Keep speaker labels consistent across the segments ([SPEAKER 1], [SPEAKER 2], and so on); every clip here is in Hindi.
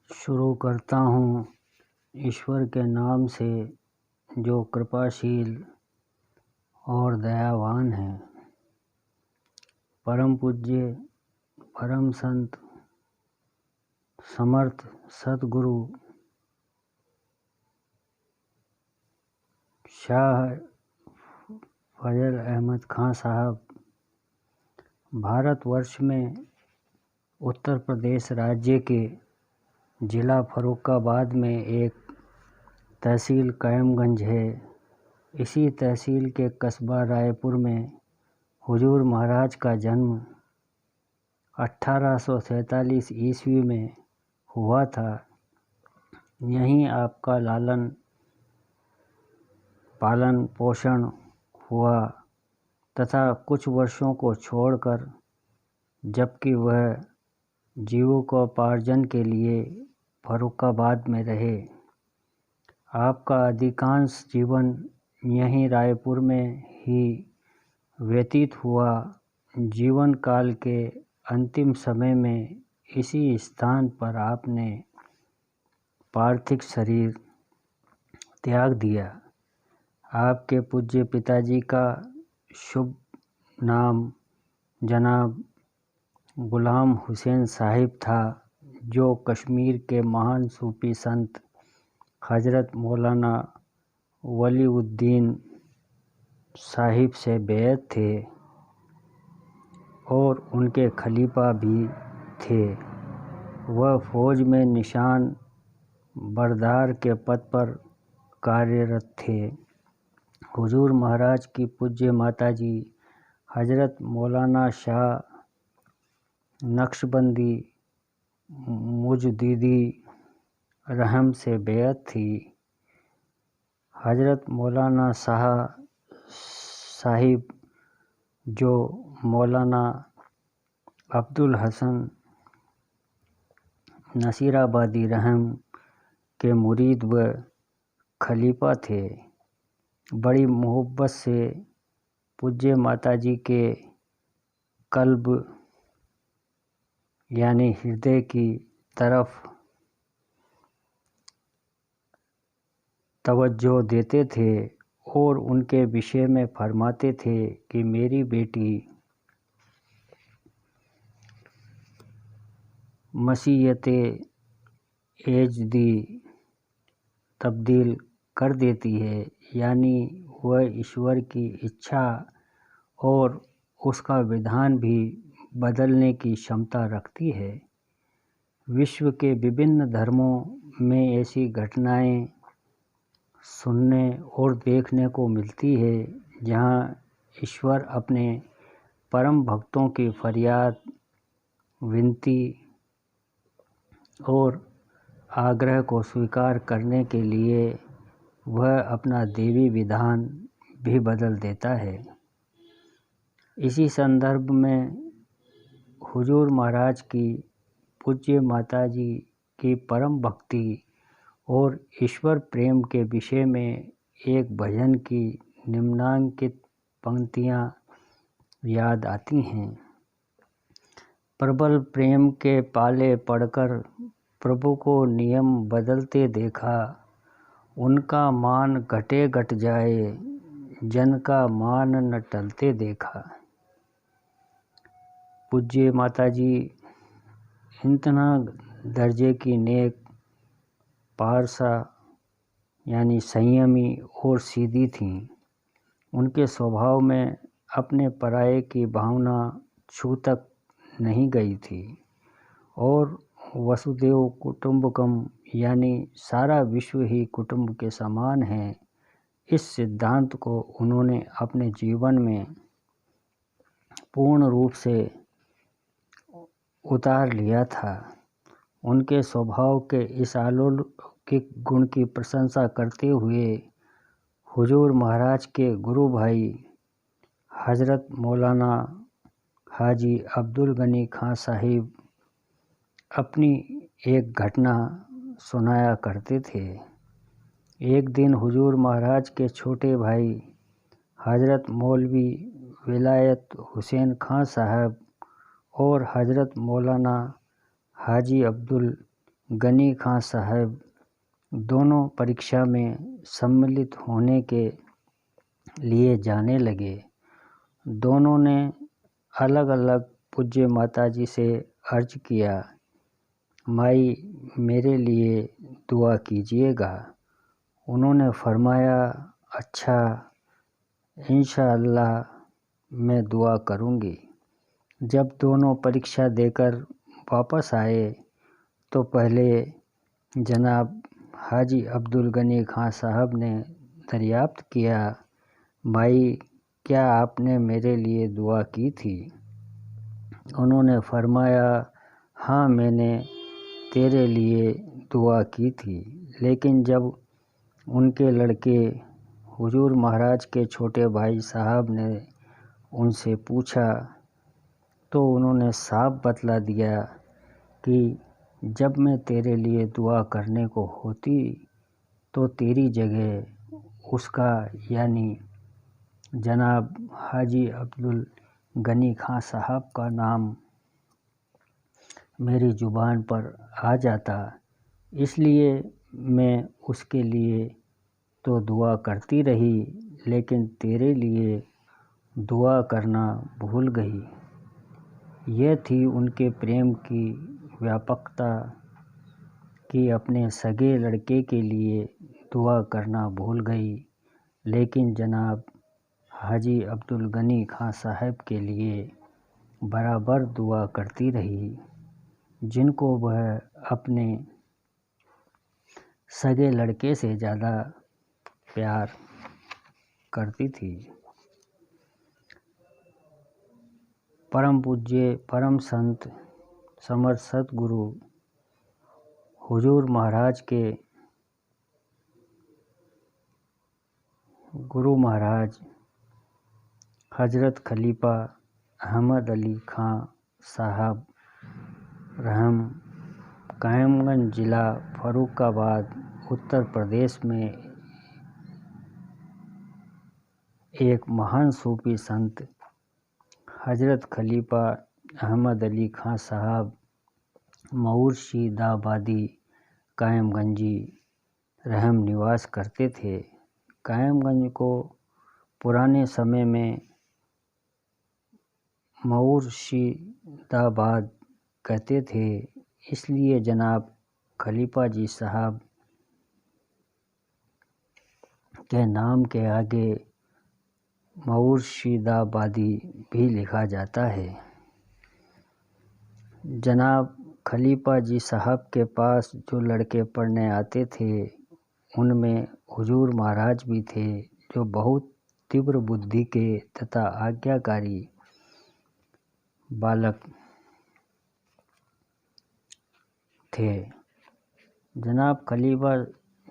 [SPEAKER 1] शुरू करता हूँ ईश्वर के नाम से जो कृपाशील और दयावान है। परम पूज्य परम संत समर्थ सतगुरु शाह फजल अहमद खां साहब भारतवर्ष में उत्तर प्रदेश राज्य के ज़िला फर्रुखाबाद में एक तहसील कायमगंज है। इसी तहसील के कस्बा रायपुर में हुजूर महाराज का जन्म 1847 ईस्वी में हुआ था। यहीं आपका लालन पालन पोषण हुआ तथा कुछ वर्षों को छोड़कर जबकि वह जीविकोपार्जन के लिए फर्रुखाबाद में रहे। आपका अधिकांश जीवन यहीं रायपुर में ही व्यतीत हुआ। जीवन काल के अंतिम समय में इसी स्थान पर आपने पार्थिव शरीर त्याग दिया। आपके पूज्य पिताजी का शुभ नाम जनाब गुलाम हुसैन साहिब था, जो कश्मीर के महान सूफी संत हज़रत मौलाना वलीउद्दीन साहिब से बैत थे और उनके खलीफा भी थे। वह फ़ौज में निशान बरदार के पद पर कार्यरत थे। हुजूर महाराज की पूज्य माताजी हज़रत मौलाना शाह नक्शबंदी मुजद्दिदी रहम से बैत थी। हज़रत मौलाना शाह साहिब जो मौलाना अब्दुल हसन नसीराबादी रहम के मुरीद व खलीफा थे। बड़ी मोहब्बत से पूज्य माताजी के कल्ब यानी हृदय की तरफ तवज्जो देते थे और उनके विषय में फरमाते थे कि मेरी बेटी मसीयते एजदी तब्दील कर देती है, यानी वह ईश्वर की इच्छा और उसका विधान भी बदलने की क्षमता रखती है। विश्व के विभिन्न धर्मों में ऐसी घटनाएं सुनने और देखने को मिलती है, जहां ईश्वर अपने परम भक्तों की फरियाद, विनती और आग्रह को स्वीकार करने के लिए वह अपना देवी विधान भी बदल देता है। इसी संदर्भ में हुजूर महाराज की पूज्य माताजी की परम भक्ति और ईश्वर प्रेम के विषय में एक भजन की निम्नांकित पंक्तियाँ याद आती हैं। प्रबल प्रेम के पाले पड़कर प्रभु को नियम बदलते देखा, उनका मान घटे घट जाए, जन का मान न टलते देखा। पूज्य माताजी इतना दर्जे की नेक, पारसा यानी संयमी और सीधी थीं। उनके स्वभाव में अपने पराये की भावना छू तक नहीं गई थी और वसुदेव कुटुंबकम यानी सारा विश्व ही कुटुंब के समान है, इस सिद्धांत को उन्होंने अपने जीवन में पूर्ण रूप से उतार लिया था। उनके स्वभाव के इस अलौकिक गुण की प्रशंसा करते हुए हुजूर महाराज के गुरु भाई हज़रत मौलाना हाजी अब्दुल गनी खां साहिब अपनी एक घटना सुनाया करते थे। एक दिन हुजूर महाराज के छोटे भाई हज़रत मौलवी विलायत हुसैन खां साहब और हज़रत मौलाना हाजी अब्दुल गनी खां साहब दोनों परीक्षा में सम्मिलित होने के लिए जाने लगे। दोनों ने अलग अलग पूज्य माताजी से अर्ज किया, माई मेरे लिए दुआ कीजिएगा। उन्होंने फरमाया, अच्छा, इंशाअल्लाह मैं दुआ करूँगी। जब दोनों परीक्षा देकर वापस आए तो पहले जनाब हाजी अब्दुल गनी खां साहब ने दरियाफ्त किया, भाई क्या आपने मेरे लिए दुआ की थी? उन्होंने फरमाया, हाँ मैंने तेरे लिए दुआ की थी। लेकिन जब उनके लड़के हुजूर महाराज के छोटे भाई साहब ने उनसे पूछा तो उन्होंने साफ बतला दिया कि जब मैं तेरे लिए दुआ करने को होती तो तेरी जगह उसका यानी जनाब हाजी अब्दुल गनी खां साहब का नाम मेरी ज़ुबान पर आ जाता, इसलिए मैं उसके लिए तो दुआ करती रही लेकिन तेरे लिए दुआ करना भूल गई। यह थी उनके प्रेम की व्यापकता कि अपने सगे लड़के के लिए दुआ करना भूल गई, लेकिन जनाब हाजी अब्दुल गनी खां साहब के लिए बराबर दुआ करती रही, जिनको वह अपने सगे लड़के से ज़्यादा प्यार करती थी। परम पूज्य परम संत समर्थ सतगुरु हुजूर महाराज के गुरु महाराज हजरत खलीफा अहमद अली खां साहब रहम कायमगंज ज़िला फ़र्रुखाबाद उत्तर प्रदेश में एक महान सूफी संत हजरत खलीफा अहमद अली खां साहब मुर्शिदाबादी कायमगंजी रहम निवास करते थे। कायमगंज को पुराने समय में मुर्शिदाबाद कहते थे, इसलिए जनाब खलीफा जी साहब के नाम के आगे मुर्शिदाबादी भी लिखा जाता है। जनाब खलीफा जी साहब के पास जो लड़के पढ़ने आते थे उनमें हुजूर महाराज भी थे, जो बहुत तीव्र बुद्धि के तथा आज्ञाकारी बालक थे। जनाब खलीफा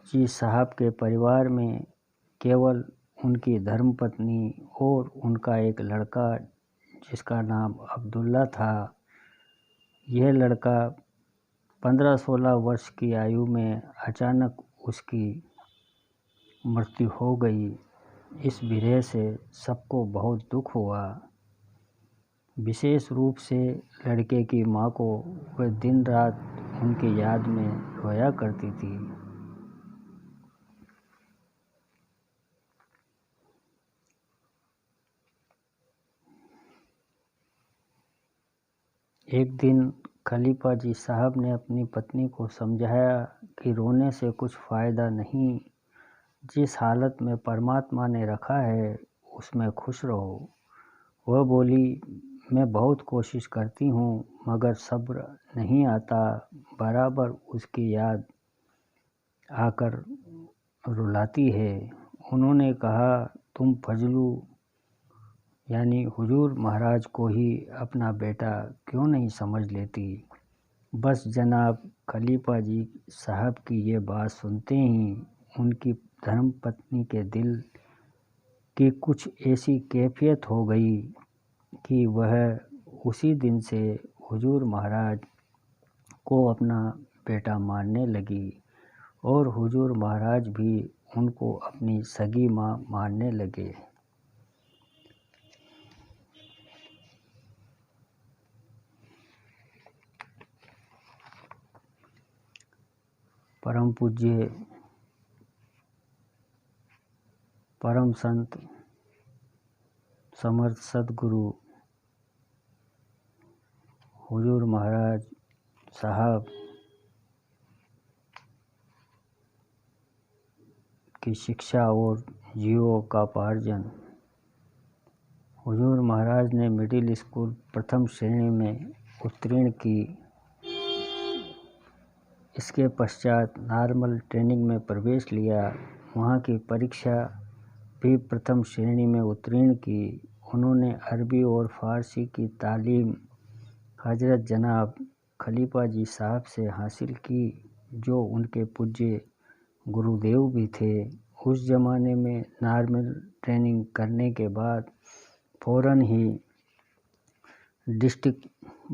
[SPEAKER 1] जी साहब के परिवार में केवल उनकी धर्मपत्नी और उनका एक लड़का जिसका नाम अब्दुल्ला था। यह लड़का 15-16 वर्ष की आयु में अचानक उसकी मृत्यु हो गई। इस विरह से सबको बहुत दुख हुआ, विशेष रूप से लड़के की माँ को। वह दिन रात उनकी याद में रोया करती थी। एक दिन खलीफा जी साहब ने अपनी पत्नी को समझाया कि रोने से कुछ फ़ायदा नहीं, जिस हालत में परमात्मा ने रखा है उसमें खुश रहो। वह बोली, मैं बहुत कोशिश करती हूँ मगर सब्र नहीं आता, बराबर उसकी याद आकर रुलाती है। उन्होंने कहा, तुम फजलू यानी हुजूर महाराज को ही अपना बेटा क्यों नहीं समझ लेती? बस जनाब खलीफा जी साहब की ये बात सुनते ही उनकी धर्मपत्नी के दिल की कुछ ऐसी कैफियत हो गई कि वह उसी दिन से हुजूर महाराज को अपना बेटा मानने लगी और हुजूर महाराज भी उनको अपनी सगी माँ मानने लगे। परम पूज्य परम संत समर्थ सदगुरु हुजूर महाराज साहब की शिक्षा और जीवों का पार्जन। हुजूर महाराज ने मिडिल स्कूल प्रथम श्रेणी में उत्तीर्ण की। इसके पश्चात नॉर्मल ट्रेनिंग में प्रवेश लिया। वहाँ की परीक्षा भी प्रथम श्रेणी में उत्तीर्ण की। उन्होंने अरबी और फ़ारसी की तालीम हज़रत जनाब खलीफा जी साहब से हासिल की, जो उनके पूज्य गुरुदेव भी थे। उस ज़माने में नॉर्मल ट्रेनिंग करने के बाद फ़ौरन ही डिस्ट्रिक्ट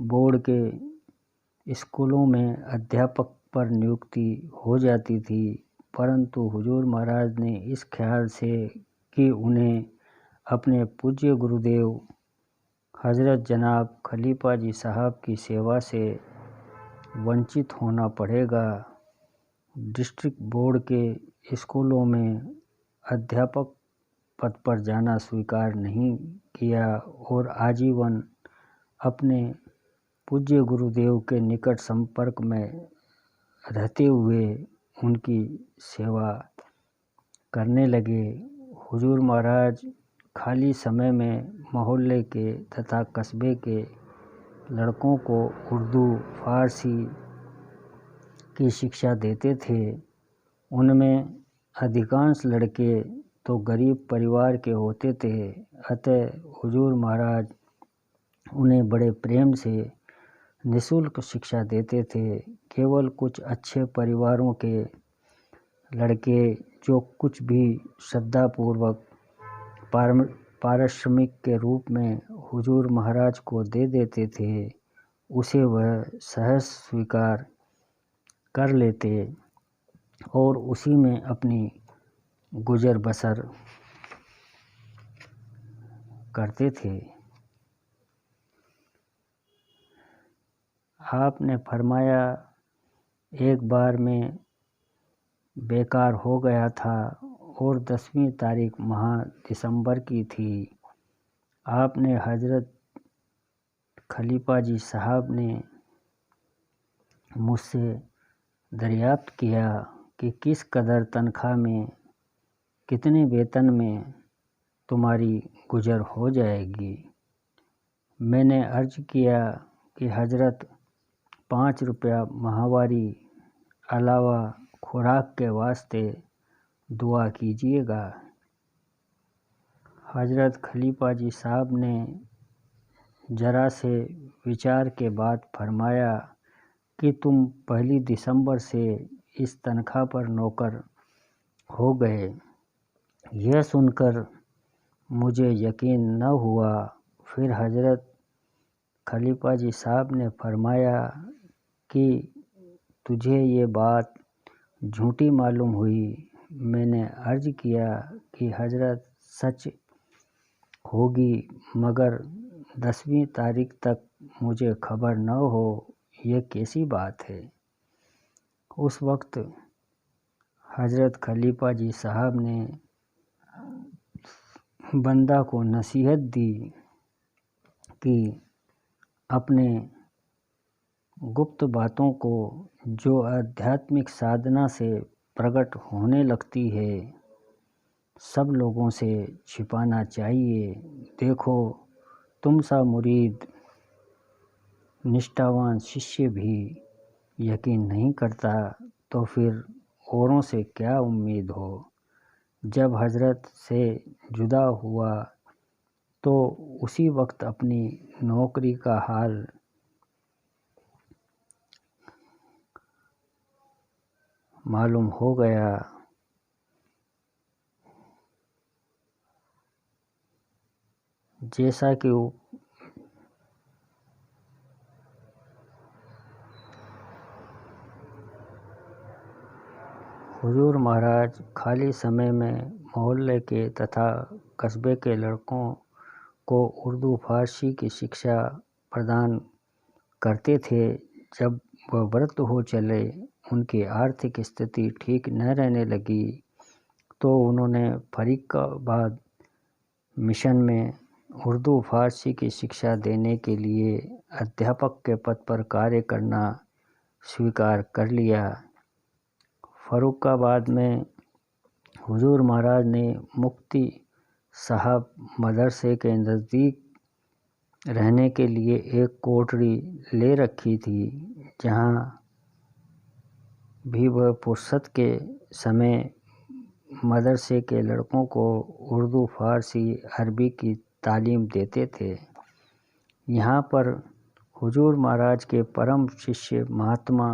[SPEAKER 1] बोर्ड के स्कूलों में अध्यापक पर नियुक्ति हो जाती थी, परंतु हुजूर महाराज ने इस ख्याल से कि उन्हें अपने पूज्य गुरुदेव हज़रत जनाब खलीफा जी साहब की सेवा से वंचित होना पड़ेगा, डिस्ट्रिक्ट बोर्ड के स्कूलों में अध्यापक पद पर जाना स्वीकार नहीं किया और आजीवन अपने पूज्य गुरुदेव के निकट संपर्क में रहते हुए उनकी सेवा करने लगे। हुजूर महाराज खाली समय में मोहल्ले के तथा कस्बे के लड़कों को उर्दू फ़ारसी की शिक्षा देते थे। उनमें अधिकांश लड़के तो गरीब परिवार के होते थे, अतः हुजूर महाराज उन्हें बड़े प्रेम से निःशुल्क शिक्षा देते थे। केवल कुछ अच्छे परिवारों के लड़के जो कुछ भी श्रद्धापूर्वक पारिश्रमिक के रूप में हुजूर महाराज को दे देते थे, उसे वह सहज स्वीकार कर लेते और उसी में अपनी गुजर बसर करते थे। आपने फरमाया, एक बार मैं बेकार हो गया था और 10वीं तारीख माह दिसंबर की थी। आपने हज़रत खलीफा जी साहब ने मुझसे दरियाफ्त किया कि किस कदर तनख्वाह में, कितने वेतन में तुम्हारी गुजर हो जाएगी। मैंने अर्ज किया कि हज़रत 5 रुपया माहवारी अलावा खुराक के वास्ते दुआ कीजिएगा। हज़रत खलीफा जी साहब ने जरा से विचार के बाद फरमाया कि तुम 1 दिसंबर से इस तनख्वाह पर नौकर हो गए। यह सुनकर मुझे यकीन न हुआ। फिर हज़रत खलीफा जी साहब ने फरमाया कि तुझे ये बात झूठी मालूम हुई। मैंने अर्ज किया कि हज़रत सच होगी, मगर 10वीं तारीख तक मुझे खबर न हो, ये कैसी बात है। उस वक्त हज़रत खलीफा जी साहब ने बंदा को नसीहत दी कि अपने गुप्त बातों को जो आध्यात्मिक साधना से प्रकट होने लगती है, सब लोगों से छिपाना चाहिए। देखो, तुम सा मुरीद, निष्ठावान शिष्य भी यकीन नहीं करता, तो फिर औरों से क्या उम्मीद हो। जब हज़रत से जुदा हुआ तो उसी वक्त अपनी नौकरी का हाल मालूम हो गया। जैसा कि हुजूर महाराज खाली समय में मोहल्ले के तथा कस्बे के लड़कों को उर्दू फ़ारसी की शिक्षा प्रदान करते थे। जब वह व्रत हो चले, उनकी आर्थिक स्थिति ठीक न रहने लगी तो उन्होंने फरीदाबाद मिशन में उर्दू फारसी की शिक्षा देने के लिए अध्यापक के पद पर कार्य करना स्वीकार कर लिया। फर्रुखाबाद में हुजूर महाराज ने मुफ्ती साहब मदरसे के नज़दीक रहने के लिए एक कोठरी ले रखी थी, जहाँ भी वह फुर्सत के समय मदरसे के लड़कों को उर्दू फारसी अरबी की तालीम देते थे। यहाँ पर हुजूर महाराज के परम शिष्य महात्मा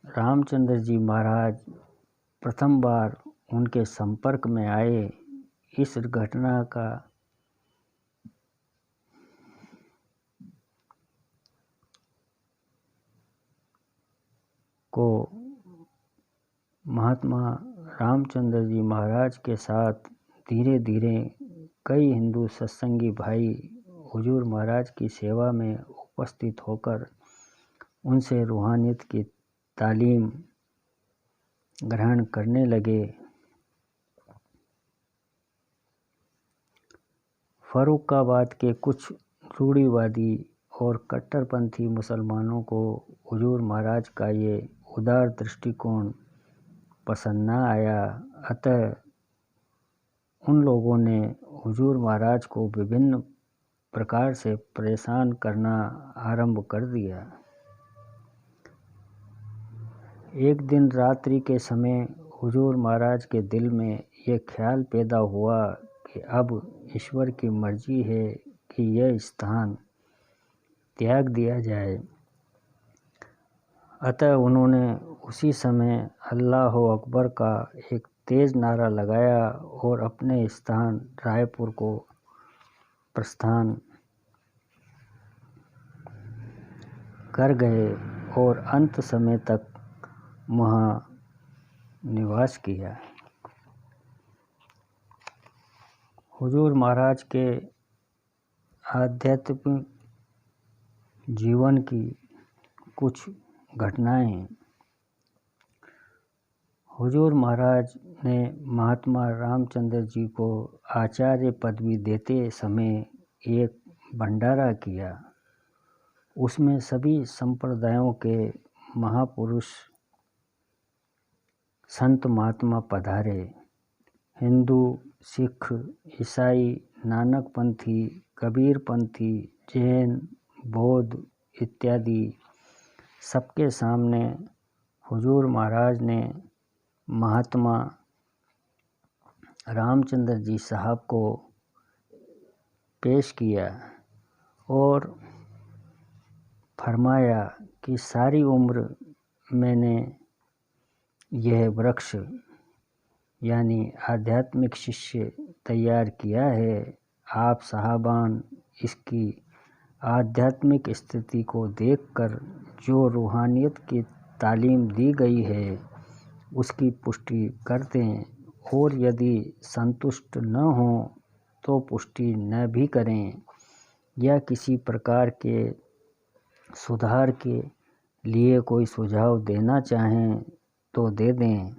[SPEAKER 1] रामचंद्र जी महाराज प्रथम बार उनके संपर्क में आए। इस घटना को महात्मा रामचंद्र जी महाराज के साथ धीरे धीरे कई हिंदू सत्संगी भाई हुजूर महाराज की सेवा में उपस्थित होकर उनसे रूहानियत की तालीम ग्रहण करने लगे। फर्रुखाबाद के कुछ रूढ़िवादी और कट्टरपंथी मुसलमानों को हुजूर महाराज का ये उदार दृष्टिकोण पसंद न आया, अतः उन लोगों ने हुजूर महाराज को विभिन्न प्रकार से परेशान करना आरंभ कर दिया। एक दिन रात्रि के समय हुजूर महाराज के दिल में यह ख्याल पैदा हुआ कि अब ईश्वर की मर्जी है कि यह स्थान त्याग दिया जाए। अतः उन्होंने उसी समय अल्लाह अकबर का एक तेज नारा लगाया और अपने स्थान रायपुर को प्रस्थान कर गए और अंत समय तक वहाँ निवास किया। हुजूर महाराज के आध्यात्मिक जीवन की कुछ घटनाएं। हुजूर महाराज ने महात्मा रामचंद्र जी को आचार्य पदवी देते समय एक भंडारा किया। उसमें सभी संप्रदायों के महापुरुष संत महात्मा पधारे। हिंदू, सिख, ईसाई, नानकपंथी, कबीरपंथी, जैन, बौद्ध इत्यादि सबके सामने हुजूर महाराज ने महात्मा रामचंद्र जी साहब को पेश किया और फरमाया कि सारी उम्र मैंने यह वृक्ष यानी आध्यात्मिक शिष्य तैयार किया है। आप साहबान इसकी आध्यात्मिक स्थिति को देखकर जो रूहानियत की तालीम दी गई है उसकी पुष्टि कर दें और यदि संतुष्ट न हों तो पुष्टि न भी करें या किसी प्रकार के सुधार के लिए कोई सुझाव देना चाहें तो दे दें।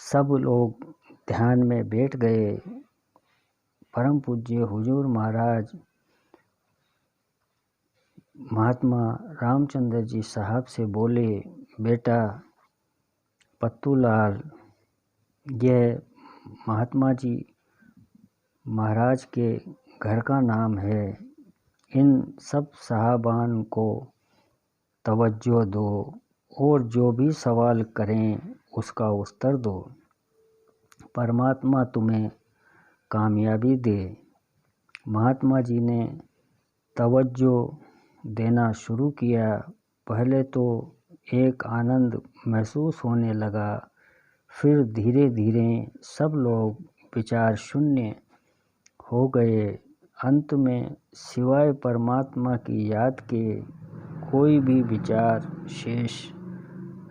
[SPEAKER 1] सब लोग ध्यान में बैठ गए। परम पूज्य हुजूर महाराज महात्मा रामचंद्र जी साहब से बोले, बेटा पत्तूलाल, यह महात्मा जी महाराज के घर का नाम है। इन सब साहबान को तवज्जो दो और जो भी सवाल करें उसका उत्तर दो। परमात्मा तुम्हें कामयाबी दे। महात्मा जी ने तवज्जो देना शुरू किया। पहले तो एक आनंद महसूस होने लगा, फिर धीरे धीरे सब लोग विचार शून्य हो गए। अंत में सिवाय परमात्मा की याद के कोई भी विचार शेष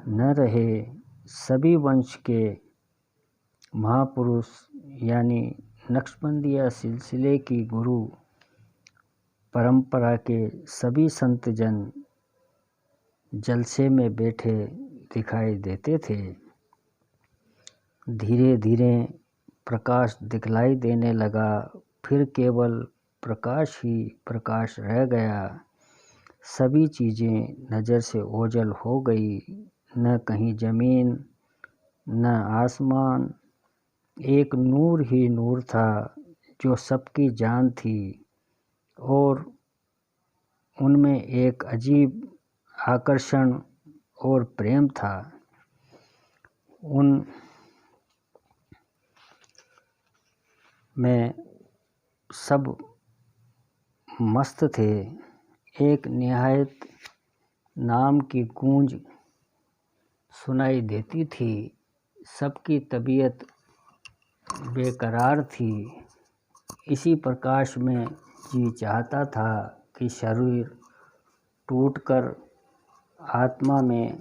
[SPEAKER 1] न रहे। सभी वंश के महापुरुष यानी नक्शबंदिया सिलसिले की गुरु परंपरा के सभी संत जन जलसे में बैठे दिखाई देते थे। धीरे धीरे प्रकाश दिखलाई देने लगा, फिर केवल प्रकाश ही प्रकाश रह गया। सभी चीज़ें नज़र से ओझल हो गई, न कहीं ज़मीन न आसमान, एक नूर ही नूर था जो सबकी जान थी, और उनमें एक अजीब आकर्षण और प्रेम था। उन में सब मस्त थे। एक निहायत नाम की गूंज सुनाई देती थी। सबकी तबीयत बेकरार थी। इसी प्रकाश में जी चाहता था कि शरीर टूटकर आत्मा में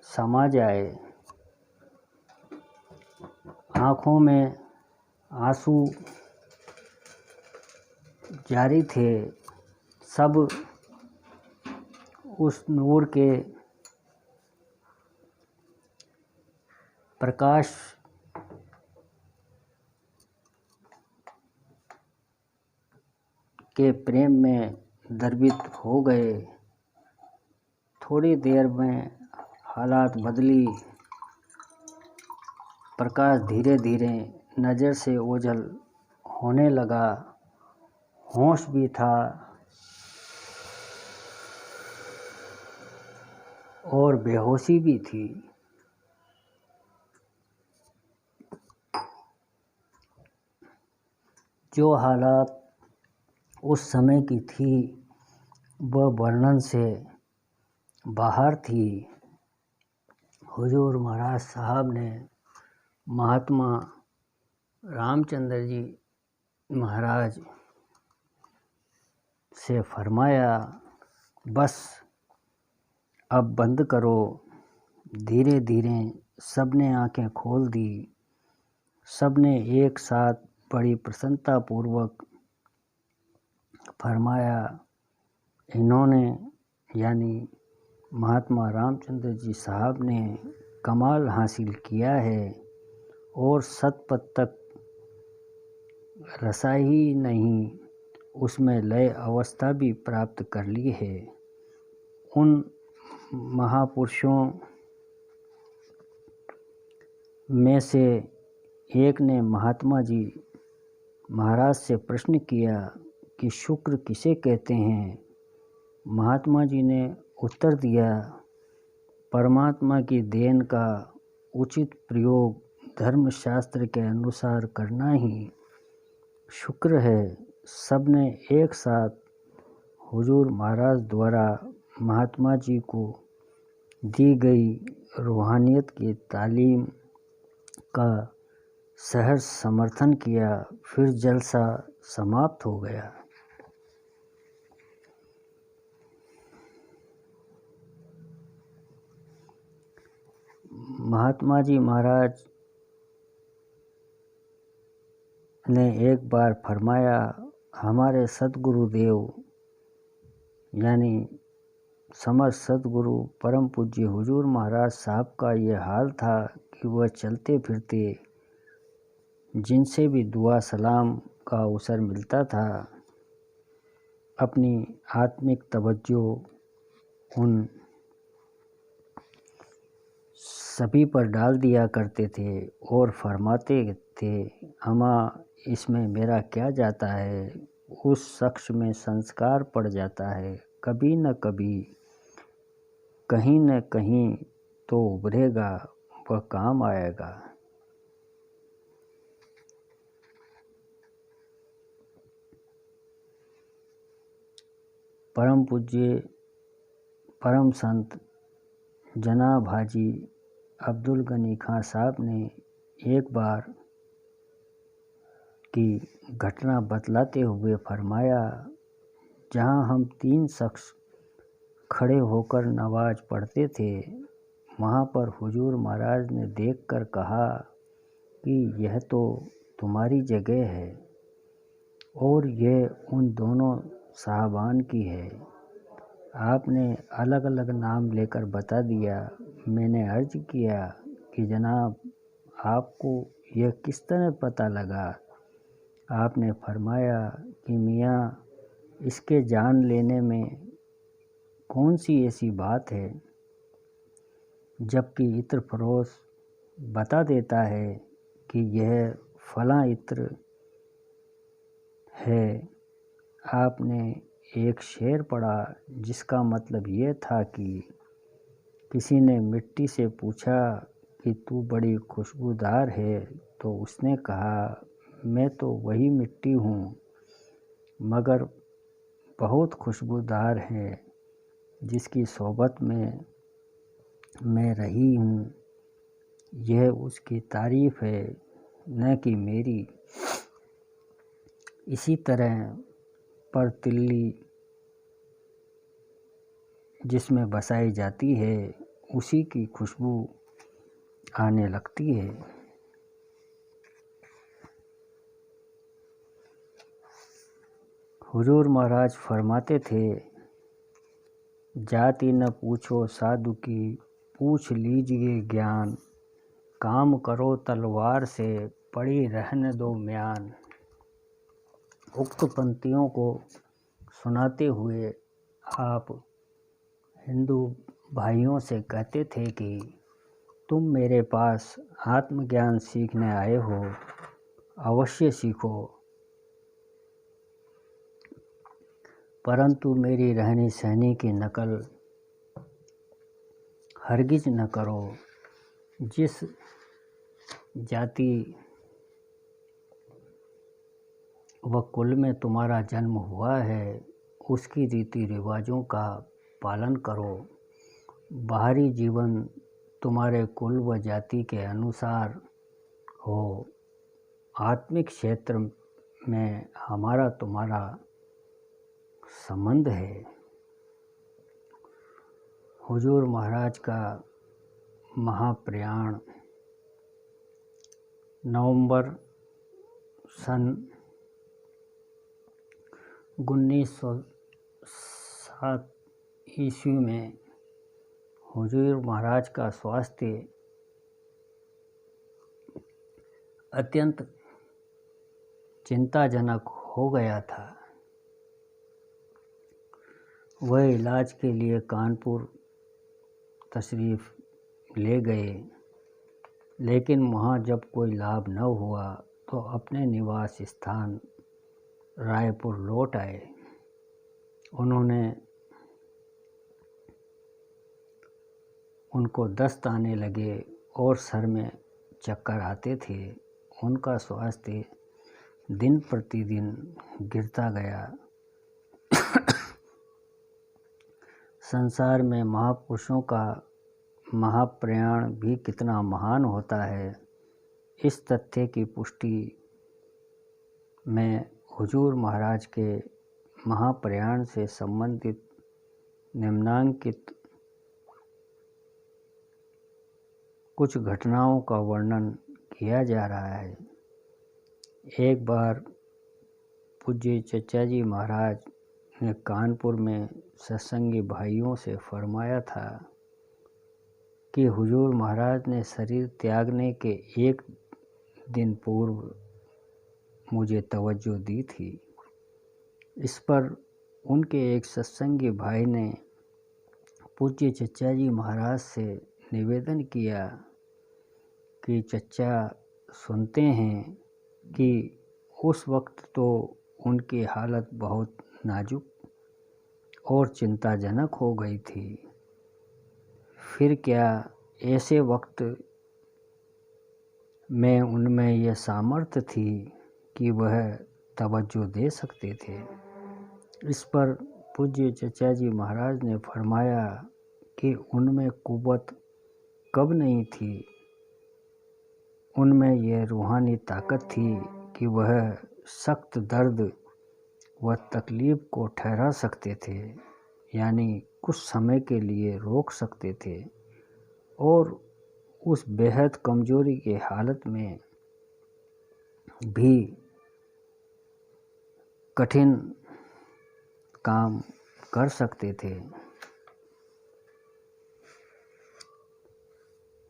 [SPEAKER 1] समा जाए। आँखों में आंसू जारी थे। सब उस नूर के प्रकाश के प्रेम में द्रवित हो गए। थोड़ी देर में हालात बदली। प्रकाश धीरे धीरे नज़र से ओझल होने लगा। होश भी था और बेहोशी भी थी। जो हालात उस समय की थी वह वर्णन से बाहर थी। हुजूर महाराज साहब ने महात्मा रामचंद्र जी महाराज से फरमाया, बस अब बंद करो। धीरे धीरे सबने आंखें खोल दी। सबने एक साथ बड़ी प्रसन्नतापूर्वक फरमाया, इन्होंने यानी महात्मा रामचंद्र जी साहब ने कमाल हासिल किया है और सतपथ तक रसा ही नहीं, उसमें लय अवस्था भी प्राप्त कर ली है। उन महापुरुषों में से एक ने महात्मा जी महाराज से प्रश्न किया कि शुक्र किसे कहते हैं। महात्मा जी ने उत्तर दिया, परमात्मा की देन का उचित प्रयोग धर्मशास्त्र के अनुसार करना ही शुक्र है। सबने एक साथ हुजूर महाराज द्वारा महात्मा जी को दी गई रूहानियत की तालीम का सहर्ष समर्थन किया। फिर जलसा समाप्त हो गया। महात्मा जी महाराज ने एक बार फरमाया, हमारे सतगुरुदेव यानी समर्थ सतगुरु परम पूज्य हुजूर महाराज साहब का ये हाल था कि वह चलते फिरते जिनसे भी दुआ सलाम का अवसर मिलता था, अपनी आत्मिक तवज्जो उन सभी पर डाल दिया करते थे और फरमाते थे, अमा इसमें मेरा क्या जाता है। उस शख्स में संस्कार पड़ जाता है, कभी न कभी कहीं न कहीं तो उभरेगा, वह काम आएगा। परम पूज्य परम संत जनाब हाजी अब्दुल गनी खां साहब ने एक बार की घटना बतलाते हुए फरमाया, जहां हम 3 शख्स खड़े होकर नमाज पढ़ते थे, वहां पर हुजूर महाराज ने देखकर कहा कि यह तो तुम्हारी जगह है, और यह उन दोनों साहबान की है। आपने अलग अलग नाम लेकर बता दिया। मैंने अर्ज किया कि जनाब, आपको यह किस तरह पता लगा? आपने फरमाया कि मियाँ, इसके जान लेने में कौन सी ऐसी बात है, जबकि इत्र फरोश बता देता है कि यह फलां इत्र है। आपने एक शेर पढ़ा जिसका मतलब ये था कि किसी ने मिट्टी से पूछा कि तू बड़ी खुशबूदार है, तो उसने कहा, मैं तो वही मिट्टी हूँ, मगर बहुत खुशबूदार है, जिसकी सोबत में मैं रही हूँ। यह उसकी तारीफ़ है, न कि मेरी। इसी तरह पर तिल्ली जिसमें बसाई जाती है, उसी की खुशबू आने लगती है। हुजूर महाराज फरमाते थे, जाति न पूछो साधु की, पूछ लीजिए ज्ञान। काम करो तलवार से, पड़ी रहने दो म्यान। उक्त पंक्तियों को सुनाते हुए आप हिंदू भाइयों से कहते थे कि तुम मेरे पास आत्मज्ञान सीखने आए हो, अवश्य सीखो, परंतु मेरी रहनी सहनी की नकल हरगिज न करो। जिस जाति व कुल में तुम्हारा जन्म हुआ है, उसकी रीति रिवाजों का पालन करो। बाहरी जीवन तुम्हारे कुल व जाति के अनुसार हो। आत्मिक क्षेत्र में हमारा तुम्हारा संबंध है। हुजूर महाराज का महाप्रयाण नवंबर सन 1907 ईस्वी में हुजूर महाराज का स्वास्थ्य अत्यंत चिंताजनक हो गया था। वह इलाज के लिए कानपुर तशरीफ़ ले गए, लेकिन वहाँ जब कोई लाभ न हुआ तो अपने निवास स्थान रायपुर लौट आए। उनको दस्त आने लगे और सर में चक्कर आते थे। उनका स्वास्थ्य दिन प्रतिदिन गिरता गया। संसार में महापुरुषों का महाप्रयाण भी कितना महान होता है, इस तथ्य की पुष्टि में हुजूर महाराज के महाप्रयाण से संबंधित निम्नांकित कुछ घटनाओं का वर्णन किया जा रहा है। एक बार पूज्य चचा जी महाराज ने कानपुर में सत्संगी भाइयों से फरमाया था कि हुजूर महाराज ने शरीर त्यागने के एक दिन पूर्व मुझे तवज्जो दी थी। इस पर उनके एक सत्संगी भाई ने पूज्य चचा जी महाराज से निवेदन किया कि चचा सुनते हैं कि उस वक्त तो उनकी हालत बहुत नाजुक और चिंताजनक हो गई थी, फिर क्या ऐसे वक्त में उनमें यह सामर्थ्य थी कि वह तवज्जो दे सकते थे। इस पर पूज्य चचा जी महाराज ने फरमाया कि उनमें कुव्वत कब नहीं थी, उनमें यह रूहानी ताकत थी कि वह सख्त दर्द व तकलीफ़ को ठहरा सकते थे, यानी कुछ समय के लिए रोक सकते थे, और उस बेहद कमज़ोरी की हालत में भी कठिन काम कर सकते थे।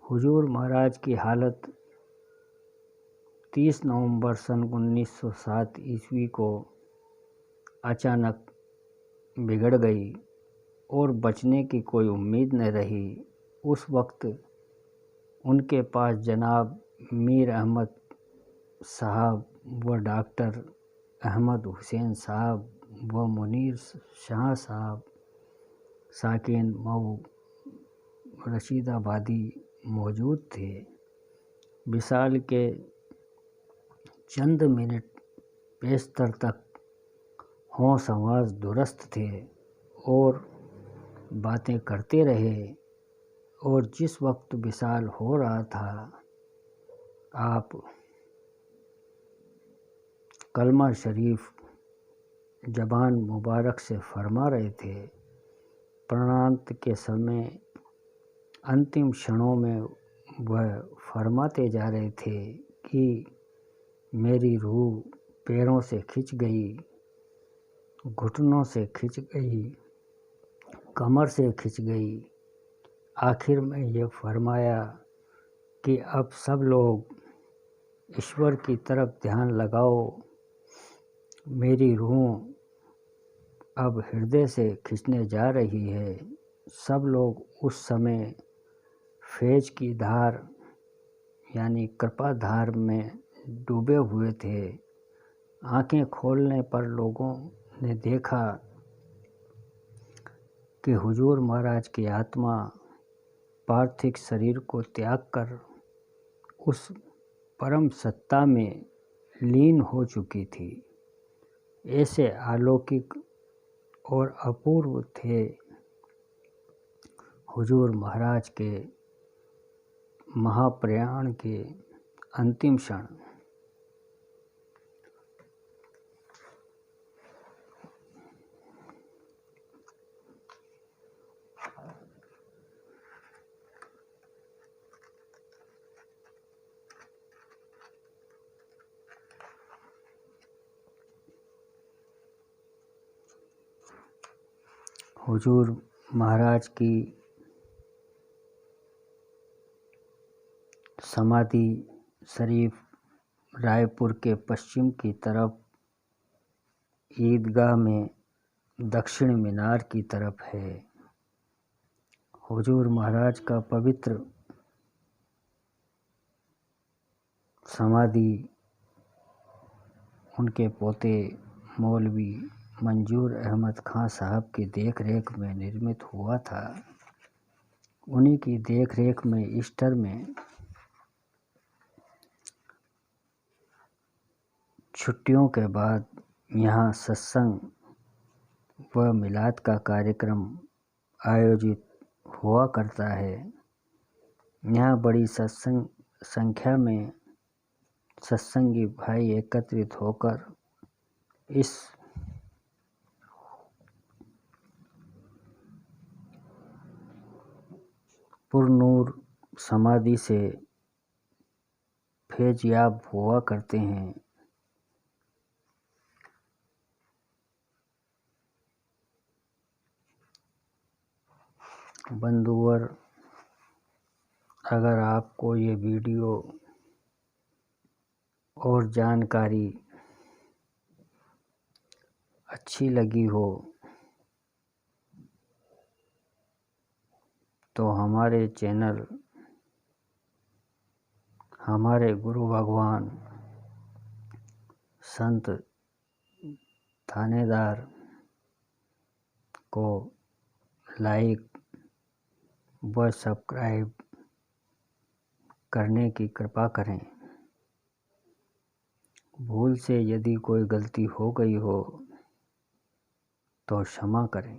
[SPEAKER 1] हुजूर महाराज की हालत 30 नवंबर सन 1907 ईस्वी को अचानक बिगड़ गई और बचने की कोई उम्मीद न रही। उस वक्त उनके पास जनाब मीर अहमद साहब व डॉक्टर अहमद हुसैन साहब व मुनीर शाह साहब साकिन मऊ रशीदाबादी मौजूद थे। विशाल के चंद मिनट बेशतर तक होश हवास दुरुस्त थे और बातें करते रहे, और जिस वक्त विशाल हो रहा था आप कलमा शरीफ जबान मुबारक से फरमा रहे थे। प्राणांत के समय अंतिम क्षणों में वह फरमाते जा रहे थे कि मेरी रूह पैरों से खिंच गई, घुटनों से खिंच गई, कमर से खिंच गई। आखिर में ये फरमाया कि अब सब लोग ईश्वर की तरफ ध्यान लगाओ, मेरी रूह अब हृदय से खिंचने जा रही है। सब लोग उस समय फैज की धार यानी कृपा धार में डूबे हुए थे। आंखें खोलने पर लोगों ने देखा कि हुजूर महाराज की आत्मा पार्थिव शरीर को त्याग कर उस परम सत्ता में लीन हो चुकी थी। ऐसे अलौकिक और अपूर्व थे हुजूर महाराज के महाप्रयाण के अंतिम क्षण। हुजूर महाराज की समाधि शरीफ रायपुर के पश्चिम की तरफ ईदगाह में दक्षिण मीनार की तरफ है। हुजूर महाराज का पवित्र समाधि उनके पोते मौलवी मंजूर अहमद खां साहब की देख रेख में निर्मित हुआ था। उन्हीं की देख रेख में ईस्टर में छुट्टियों के बाद यहाँ सत्संग व मिलाद का कार्यक्रम आयोजित हुआ करता है। यहाँ बड़ी संख्या में सत्संगी भाई एकत्रित होकर इस पुरनूर समाधि से फैज़याब हुआ करते हैं। बंधुवर, अगर आपको ये वीडियो और जानकारी अच्छी लगी हो तो हमारे चैनल हमारे गुरु भगवान संत थानेदार को लाइक व सब्सक्राइब करने की कृपा करें। भूल से यदि कोई गलती हो गई हो तो क्षमा करें।